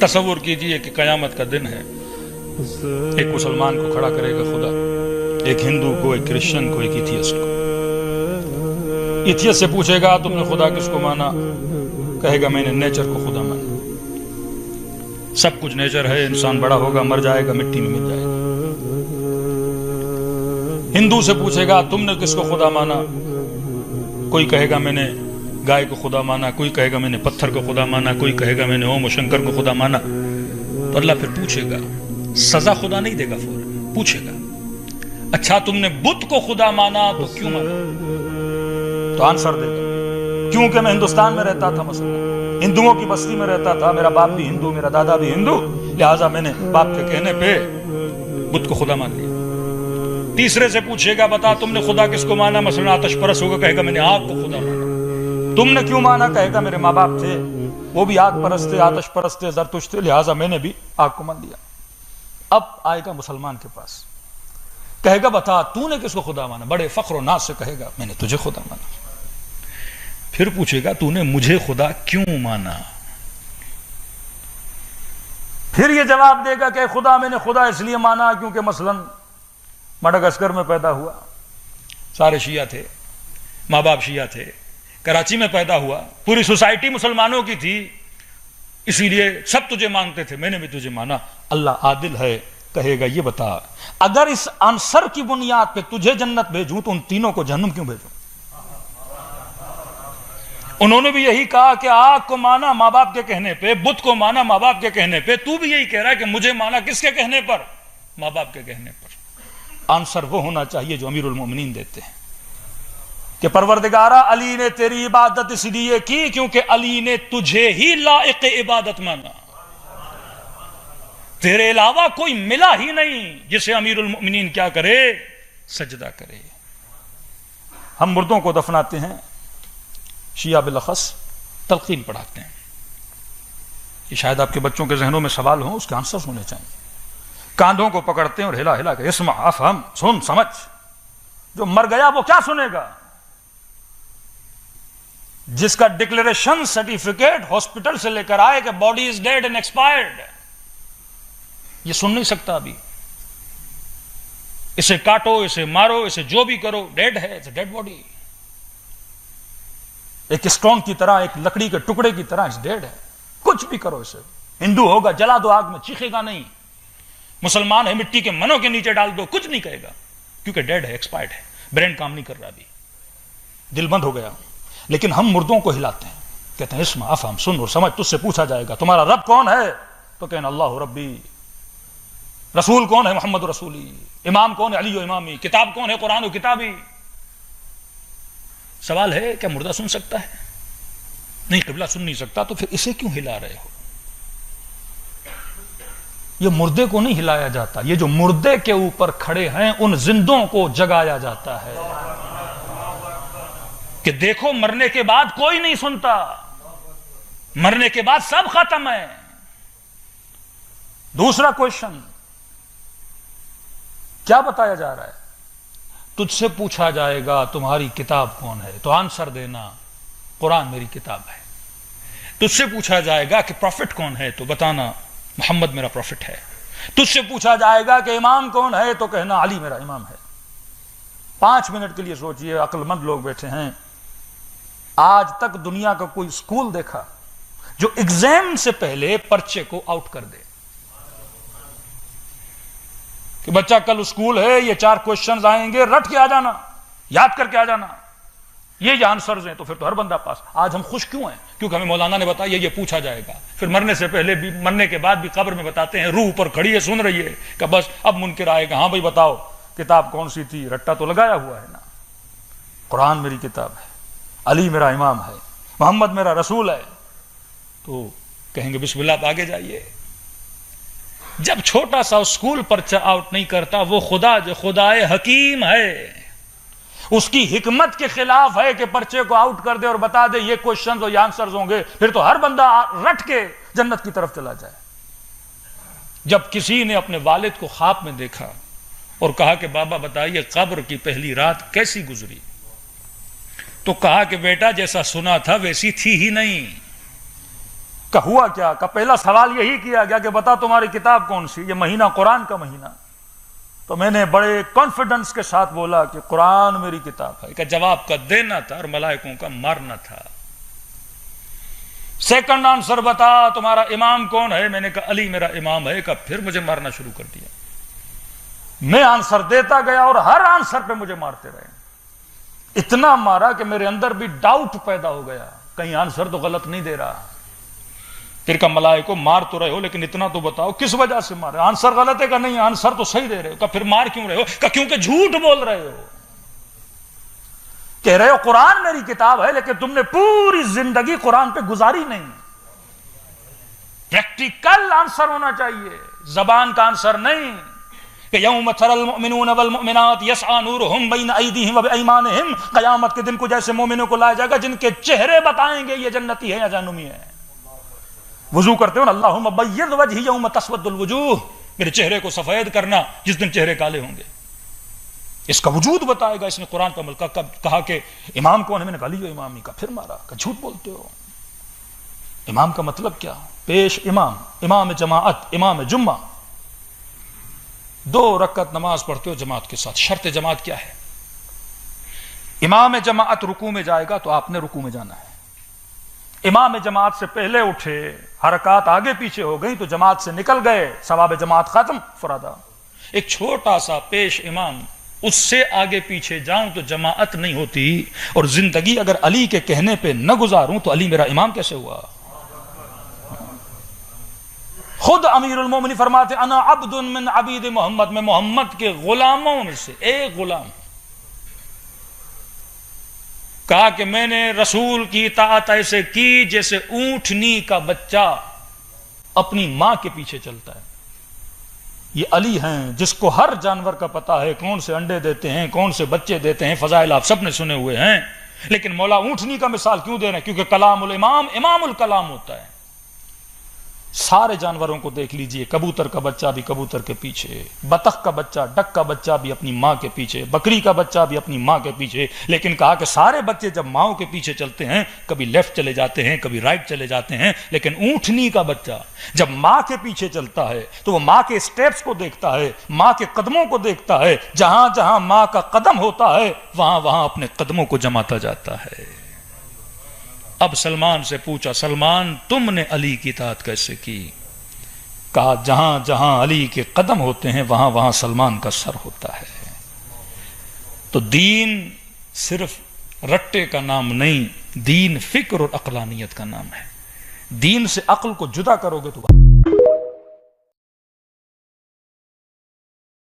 تصور کیجئے کہ قیامت کا دن ہے، ایک مسلمان کو کھڑا کرے گا خدا، ایک ہندو کو، ایک کرسچن کو، ایک ایتھیسٹ کو۔ ایتھیسٹ سے پوچھے گا تم نے خدا کس کو مانا؟ کہے گا میں نے نیچر کو خدا مانا، سب کچھ نیچر ہے، انسان بڑا ہوگا، مر جائے گا، مٹی میں مل جائے گا۔ ہندو سے پوچھے گا تم نے کس کو خدا مانا؟ کوئی کہے گا میں نے گائے کو خدا مانا، کوئی کہے گا میں نے پتھر کو خدا مانا، کوئی کہے گا میں نے اوم و شنکر کو خدا مانا۔ تو اللہ پھر پوچھے گا، سزا خدا نہیں دے گا، فوراً پوچھے گا اچھا تم نے بت کو خدا مانا تو کیوں مانا؟ تو آنسر دے گا کیونکہ میں ہندوستان میں رہتا تھا، مثلا ہندوؤں کی بستی میں رہتا تھا، میرا باپ بھی ہندو، میرا دادا بھی ہندو، لہٰذا میں نے باپ کے کہنے پہ بت کو خدا مان لیا۔ تیسرے سے پوچھے گا بتا تم نے خدا کس کو مانا؟ مثلا آتش پرست ہوگا، کہے گا میں نے آگ کو خدا مانا۔ تم نے کیوں مانا؟ کہے گا میرے ماں باپ تھے، وہ بھی آگ پرست تھے، آتش پرست تھے، زرتشت تھے، لہٰذا میں نے بھی آگ کو مان لیا۔ اب آئے گا مسلمان کے پاس، کہے گا بتا تو نے کس کو خدا مانا؟ بڑے فخر و ناز سے کہے گا میں نے تجھے خدا مانا۔ پھر پوچھے گا تو نے مجھے خدا کیوں مانا؟ پھر یہ جواب دے گا کہ خدا میں نے خدا اس لیے مانا کیونکہ مثلا مڈغاسکر میں پیدا ہوا، سارے شیعہ تھے، ماں باپ شیعہ تھے، کراچی میں پیدا ہوا، پوری سوسائٹی مسلمانوں کی تھی، اسی لیے سب تجھے مانتے تھے، میں نے بھی تجھے مانا۔ اللہ عادل ہے، کہے گا یہ بتا اگر اس آنسر کی بنیاد پہ تجھے جنت بھیجوں تو ان تینوں کو جہنم کیوں بھیجوں؟ انہوں نے بھی یہی کہا کہ آگ کو مانا ماں باپ کے کہنے پہ، بت کو مانا ماں باپ کے کہنے پہ، تو بھی یہی کہہ رہا ہے کہ مجھے مانا کس کے کہنے پر؟ ماں باپ کے کہنے پر۔ آنسر وہ ہونا چاہیے جو امیر المومنین دیتے ہیں کہ پروردگارہ علی نے تیری عبادت اس لیے کی کیونکہ علی نے تجھے ہی لائق عبادت مانا، تیرے علاوہ کوئی ملا ہی نہیں جسے امیر المومنین کیا کرے؟ سجدہ کرے۔ ہم مردوں کو دفناتے ہیں، شیعہ بالاخص تلقین پڑھاتے ہیں، یہ شاید آپ کے بچوں کے ذہنوں میں سوال ہوں، اس کے آنسرز ہونے چاہیے۔ کاندھوں کو پکڑتے ہیں اور ہلا ہلا کے اسمع افہم، سن سمجھ، جو مر گیا وہ کیا سنے گا؟ جس کا ڈکلیریشن سرٹیفکیٹ ہاسپٹل سے لے کر آئے کہ body is dead and expired, یہ سن نہیں سکتا ابھی۔ اسے کاٹو، اسے مارو، اسے جو بھی کرو، ڈیڈ ہے، اٹس اے ڈیڈ باڈی، ایک اسٹون کی طرح، ایک لکڑی کے ٹکڑے کی طرح اٹس ڈیڈ ہے، کچھ بھی کرو اسے۔ ہندو ہوگا جلا دو آگ میں، چیخے گا نہیں، مسلمان ہے مٹی کے منوں کے نیچے ڈال دو، کچھ نہیں کہے گا کیونکہ ڈیڈ ہے، ایکسپائرڈ ہے، برین کام نہیں کر رہا ابھی، دل بند ہو گیا۔ لیکن ہم مردوں کو ہلاتے ہیں، کہتے ہیں اسمع افہم، سن اور سمجھ، تجھ سے پوچھا جائے گا تمہارا رب کون ہے؟ تو کہنا اللہ ربی، رسول کون ہے؟ محمد رسولی، امام کون ہے؟ علی و امامی، کتاب کون ہے؟ قرآن و کتابی۔ سوال ہے کیا مردہ سن سکتا ہے؟ نہیں، قبلہ سن نہیں سکتا، تو پھر اسے کیوں ہلا رہے ہو؟ یہ مردے کو نہیں ہلایا جاتا، یہ جو مردے کے اوپر کھڑے ہیں ان زندوں کو جگایا جاتا ہے کہ دیکھو مرنے کے بعد کوئی نہیں سنتا، مرنے کے بعد سب ختم ہے۔ دوسرا کویشچن کیا بتایا جا رہا ہے؟ تجھ سے پوچھا جائے گا تمہاری کتاب کون ہے؟ تو آنسر دینا قرآن میری کتاب ہے۔ تجھ سے پوچھا جائے گا کہ پروفٹ کون ہے؟ تو بتانا محمد میرا پروفٹ ہے۔ تجھ سے پوچھا جائے گا کہ امام کون ہے؟ تو کہنا علی میرا امام ہے۔ 5 منٹ کے لیے سوچئے، عقل مند لوگ بیٹھے ہیں، آج تک دنیا کا کوئی اسکول دیکھا جو ایگزام سے پہلے پرچے کو آؤٹ کر دے کہ بچہ کل اسکول ہے، یہ 4 کویشچنز آئیں گے، رٹ کے آ جانا، یاد کر کے آ جانا، یہ آنسرز ہیں، تو پھر تو ہر بندہ پاس۔ آج ہم خوش کیوں ہیں؟ کیونکہ ہمیں مولانا نے بتایا یہ پوچھا جائے گا، پھر مرنے سے پہلے بھی، مرنے کے بعد بھی قبر میں بتاتے ہیں، روح پر کھڑی ہے سن رہی ہے کہ بس اب منکر آئے گا، ہاں بھائی بتاؤ کتاب کون سی تھی؟ رٹا تو لگایا ہوا ہے نا، قرآن میری کتاب ہے، علی میرا امام ہے، محمد میرا رسول ہے، تو کہیں گے بسم اللہ آپ آگے جائیے۔ جب چھوٹا سا اسکول پرچہ آؤٹ نہیں کرتا، وہ خدا جو خدائے حکیم ہے، اس کی حکمت کے خلاف ہے کہ پرچے کو آؤٹ کر دے اور بتا دے یہ کوشچنز اور یہ آنسرز ہوں گے، پھر تو ہر بندہ رٹ کے جنت کی طرف چلا جائے۔ جب کسی نے اپنے والد کو خواب میں دیکھا اور کہا کہ بابا بتائیے قبر کی پہلی رات کیسی گزری، تو کہا کہ بیٹا جیسا سنا تھا ویسی تھی ہی نہیں، کہ ہوا کیا؟ کہ پہلا سوال یہی کیا گیا کہ بتا تمہاری کتاب کون سی؟ یہ مہینہ قرآن کا مہینہ. تو میں نے بڑے کانفیڈنس کے ساتھ بولا کہ قرآن میری کتاب ہے. کہ جواب کا دینا تھا اور ملائکوں کا مارنا تھا. سیکنڈ آنسر بتا تمہارا امام کون ہے؟ میں نے کہا علی میرا امام ہے. کہ پھر مجھے مارنا شروع کر دیا. میں آنسر دیتا گیا اور ہر آنسر پہ مجھے مارتے رہے. اتنا مارا کہ میرے اندر بھی ڈاؤٹ پیدا ہو گیا کہیں آنسر تو غلط نہیں دے رہا. پھر کہا ملائکو مار تو رہے ہو لیکن اتنا تو بتاؤ کس وجہ سے مارے؟ آنسر غلط ہے کہ نہیں؟ آنسر تو صحیح دے رہے ہو. کہ پھر مار کیوں رہے ہو؟ کہ کیونکہ جھوٹ بول رہے ہو. کہہ رہے ہو قرآن میری کتاب ہے لیکن تم نے پوری زندگی قرآن پہ گزاری نہیں. پریکٹیکل آنسر ہونا چاہیے، زبان کا آنسر نہیں. کہ یوم تری المؤمنون والمؤمنات یسعی نورہم بین ایدیہم وبایمانہم، قیامت کے دن کو جیسے مومنوں کو لایا جائے گا جن کے چہرے بتائیں گے یہ جنتی ہے یا جہنمی ہے. وضو کرتے ہو نا، اللہم بیض وجہی یوم تسود الوجوہ، میرے چہرے کو سفید کرنا جس دن چہرے کالے ہوں گے. اس کا وجود بتائے گا. اس نے قرآن پر ملکہ کہا کہ امام کون ہے؟ میں نے کہا علی امام. کا پھر مارا کہ جھوٹ بولتے ہو. امام کا مطلب کیا؟ پیش امام، امام جماعت، امام جمعہ. 2 رکعت نماز پڑھتے ہو جماعت کے ساتھ. شرط جماعت کیا ہے؟ امام جماعت رکوع میں جائے گا تو آپ نے رکوع میں جانا ہے. امام جماعت سے پہلے اٹھے، حرکات آگے پیچھے ہو گئی تو جماعت سے نکل گئے، ثواب جماعت ختم، فرادا. ایک چھوٹا سا پیش امام، اس سے آگے پیچھے جاؤں تو جماعت نہیں ہوتی. اور زندگی اگر علی کے کہنے پہ نہ گزاروں تو علی میرا امام کیسے ہوا؟ خود امیر المومنین فرماتے انا عبد من عبید محمد، میں محمد کے غلاموں میں سے ایک غلام. کہا کہ میں نے رسول کی اطاعت ایسے کی جیسے اونٹنی کا بچہ اپنی ماں کے پیچھے چلتا ہے. یہ علی ہیں جس کو ہر جانور کا پتہ ہے کون سے انڈے دیتے ہیں، کون سے بچے دیتے ہیں. فضائل آپ سب نے سنے ہوئے ہیں. لیکن مولا اونٹنی کا مثال کیوں دے رہے ہیں؟ کیونکہ کلام الامام امام الکلام ہوتا ہے. سارے جانوروں کو دیکھ لیجئے، کبوتر کا بچہ بھی کبوتر کے پیچھے، بطخ کا بچہ، ڈک کا بچہ بھی اپنی ماں کے پیچھے، بکری کا بچہ بھی اپنی ماں کے پیچھے. لیکن کہا کہ سارے بچے جب ماں کے پیچھے چلتے ہیں کبھی لیفٹ چلے جاتے ہیں کبھی رائٹ چلے جاتے ہیں، لیکن اونٹنی کا بچہ جب ماں کے پیچھے چلتا ہے تو وہ ماں کے سٹیپس کو دیکھتا ہے، ماں کے قدموں کو دیکھتا ہے. جہاں جہاں ماں کا قدم ہوتا ہے وہاں وہاں اپنے قدموں کو جماتا جاتا ہے. اب سلمان سے پوچھا سلمان تم نے علی کی اطاعت کیسے کی؟ کہا جہاں جہاں علی کے قدم ہوتے ہیں وہاں وہاں سلمان کا سر ہوتا ہے. تو دین صرف رٹے کا نام نہیں، دین فکر اور عقلانیت کا نام ہے. دین سے عقل کو جدا کرو گے تو